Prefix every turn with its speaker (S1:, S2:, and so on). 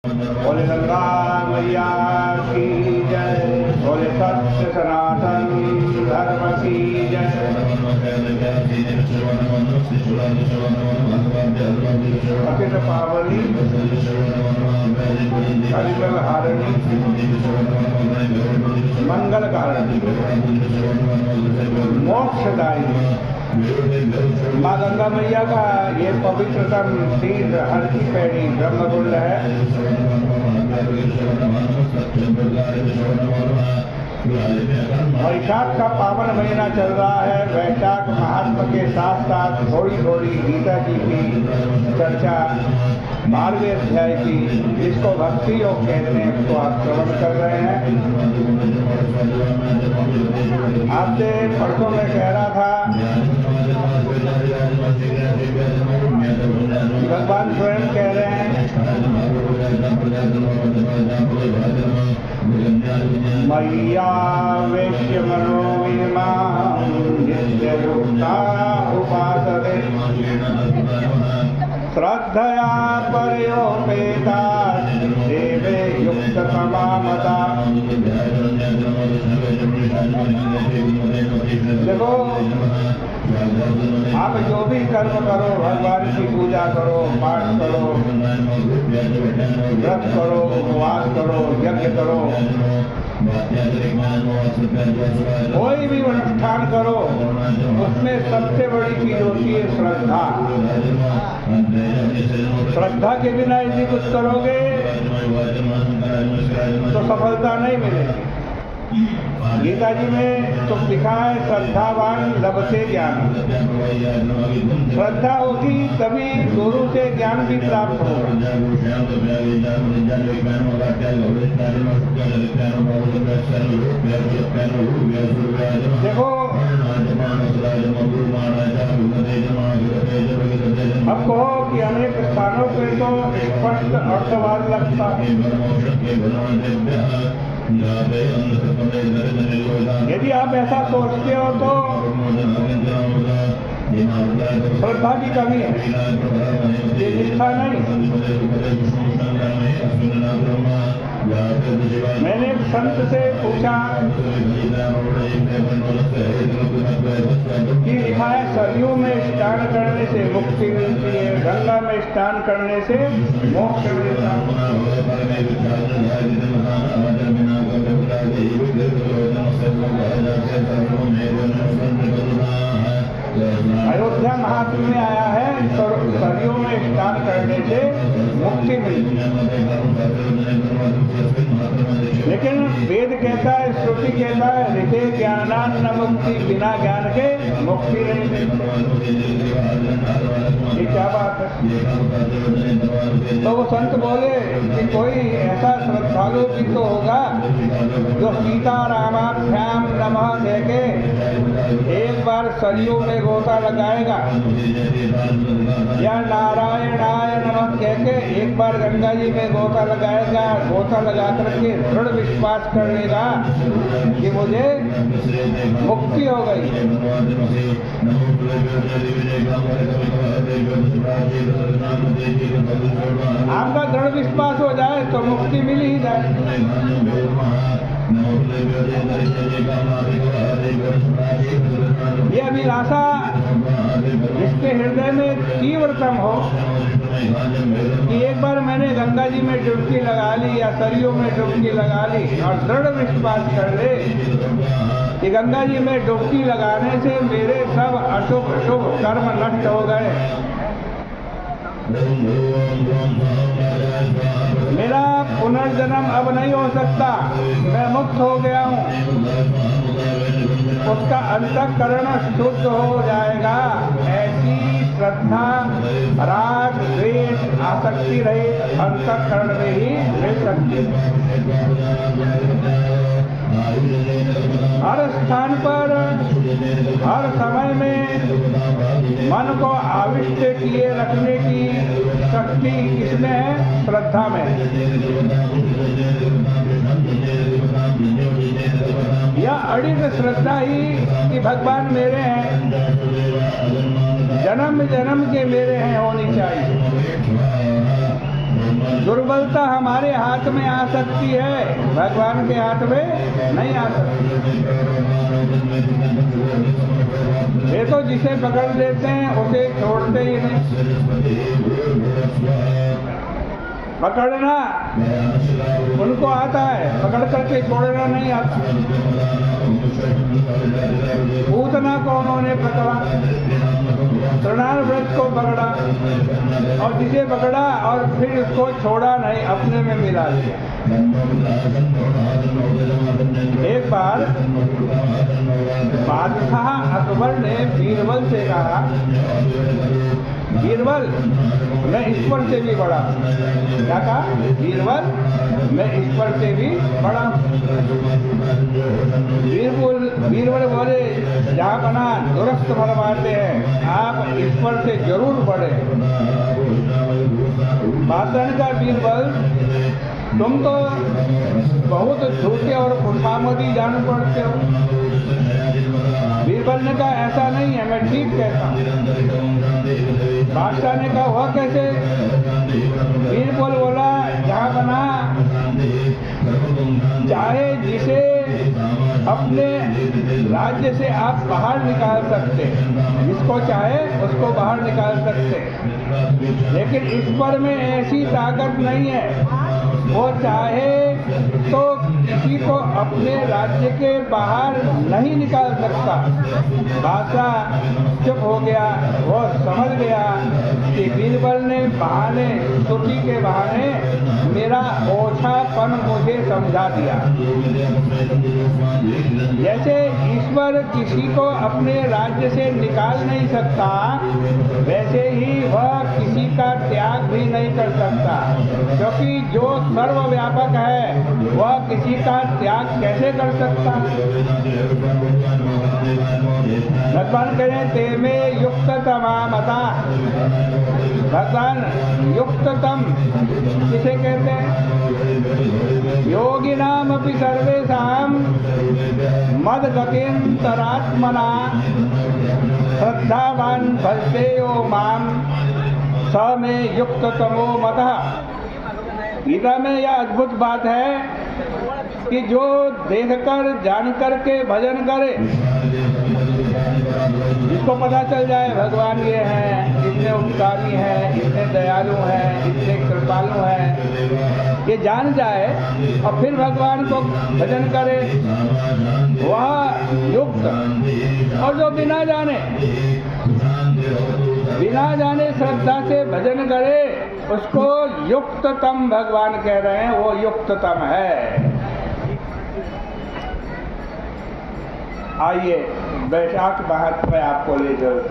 S1: बोले गंगा मैया की जय, बोले सत्य सनातन धर्म की जय। अखिल पावनी कलिकल हारिणी मंगल कारिणी मोक्षदायिनी माँ गंगा मैया का ये पवित्रतम तीर्थ हर की पैड़ी ब्रह्मकुंड है। वैशाख का पावन महीना चल रहा है। वैशाख महात्मा के साथ साथ थोड़ी थोड़ी गीता जी की चर्चा 12वें अध्याय की, जिसको भक्ति योग कहते हैं, उसको आप श्रवण कर रहे हैं। आपसे परसों में कह रहा था, भगवान स्वयं कह रहे हैं, मैया वेश्य मनोविमां नित्ययुक्ता उपासते श्रद्धया पर्योपेता देवे युक्ततमा मता। देखो, आप जो भी कर्म करो, भगवान की पूजा करो, पाठ करो, व्रत करो, उपवास करो, यज्ञ करो, कोई भी अनुष्ठान करो, उसमें सबसे बड़ी चीज होती है श्रद्धा। श्रद्धा के बिना यदि कुछ करोगे तो सफलता नहीं मिलेगी। गीता जी में तो लिखा है, श्रद्धावान लभते ज्ञान। श्रद्धा होगी तभी गुरु से ज्ञान भी प्राप्त होगा। देखो, अब कहो कि अनेक स्थानों पे तो स्पष्ट अर्थवाद लगता है। यदि आप ऐसा सोचते हो तो श्रद्धा की कमी है, ये निष्ठा नहीं। मैंने एक संत से पूछा कि लिखा है, सरयू में स्नान करने से मुक्ति मिलती है, गंगा में स्नान करने से मोक्ष मिलता है। अयोध्या महात्म्य में आया है, सरयू में स्नान करने से मुक्ति मिलती है। लेकिन वेद कहता है, श्रुति कहता है, ऋते ज्ञानान न मुक्ति, बिना ज्ञान के मुक्ति नहीं मिलती। ये क्या बात है? तो वो संत बोले कि कोई ऐसा श्रद्धालु भी तो होगा जो सीतारामाभ्याम नमः देके एक बार सरयू में गोता लगाएगा, या नारायणाय नमः कह के एक बार गंगा जी में गोता लगाएगा। गोता लगा करके दृढ़ विश्वास कर लेगा कि मुझे मुक्ति हो गई। आपका दृढ़ विश्वास हो जाए तो मुक्ति मिल ही जाए। ये अभिलाषा जिसके हृदय में तीव्रतम हो कि एक बार मैंने गंगा जी में डुबकी लगा ली या सरयू में डुबकी लगा ली, और दृढ़ विश्वास कर ले कि गंगा जी में डुबकी लगाने से मेरे सब अशुभ शुभ कर्म नष्ट हो गए, मेरा पुनर्जन्म अब नहीं हो सकता, मैं मुक्त हो गया हूँ, उसका अंतःकरण शुद्ध हो जाएगा। ऐसी श्रद्धा, राग, द्वेष, आसक्ति रहित अंतःकरण में ही मिल सकती है। हर स्थान पर, हर समय में मन को आविष्ट किए रखने की शक्ति किसमें है? श्रद्धा में। यह अड़िग श्रद्धा ही कि भगवान मेरे हैं, जन्म जन्म के मेरे हैं होनी चाहिए। दुर्बलता हमारे हाथ में आ सकती है, भगवान के हाथ में नहीं आ सकती। ये तो जिसे पकड़ लेते हैं उसे छोड़ते ही नहीं। पकड़ना उनको आता है, पकड़ करके छोड़ना नहीं आता। पूतना को उन्होंने पकड़ा, तृणावृत को पकड़ा, और जिसे पकड़ा और फिर उसको छोड़ा नहीं, अपने में मिला लिया। एक बार बादशाह अकबर ने बीरबल से कहा, बीरबल मैं ईश्वर से भी बड़ा। क्या कहा? बीरबल मैं ईश्वर से भी बड़ा। बीरबल बोले, जहाँ बना दुरुस्त फरमाते हैं, आप ईश्वर से जरूर बड़े। बादशाह का बीरबल तुम तो बहुत झूठे और खुशामदी जान पड़ते हो। बीरबल ने कहा ऐसा नहीं है, मैं ठीक कहता हूँ। बादशाह ने कहा वह कैसे? बीरबल बोला, जहाँ बना चाहे जिसे अपने राज्य से आप बाहर निकाल सकते, जिसको चाहे उसको बाहर निकाल सकते, लेकिन ईश्वर में ऐसी ताकत नहीं है। वो चाहे तो किसी को अपने राज्य के बाहर नहीं निकाल सकता। बादशाह चुप हो गया। वो समझ गया कि बीरबल ने बहाने, स्तुति के बहाने मेरा ओछापन मुझे समझा दिया। जैसे ईश्वर किसी को अपने राज्य से निकाल नहीं सकता, वैसे ही वह किसी का त्याग भी नहीं कर सकता, क्योंकि जो सर्वव्यापक है वह किसी का त्याग कैसे कर सकता? भगवान कहें ते में युक्ततमा मता। भगवान युक्ततम किसे कहते हैं? योगिनाम अपि सर्वेषां मद्गतेन्तरात्मना श्रद्धावान भजतेयो माम स में युक्ततमो मतः। गीता में यह अद्भुत बात है कि जो देखकर जानकर के भजन करे, जिसको पता चल जाए भगवान ये हैं, इतने उपकारी हैं, इतने दयालु हैं, इतने कृपालु हैं, ये जान जाए और फिर भगवान को भजन करे, वह युक्त। और जो बिना जाने श्रद्धा से भजन करे, उसको युक्ततम भगवान कह रहे हैं, वो युक्ततम है। आइए वैशाख महत्व में आपको ले चलते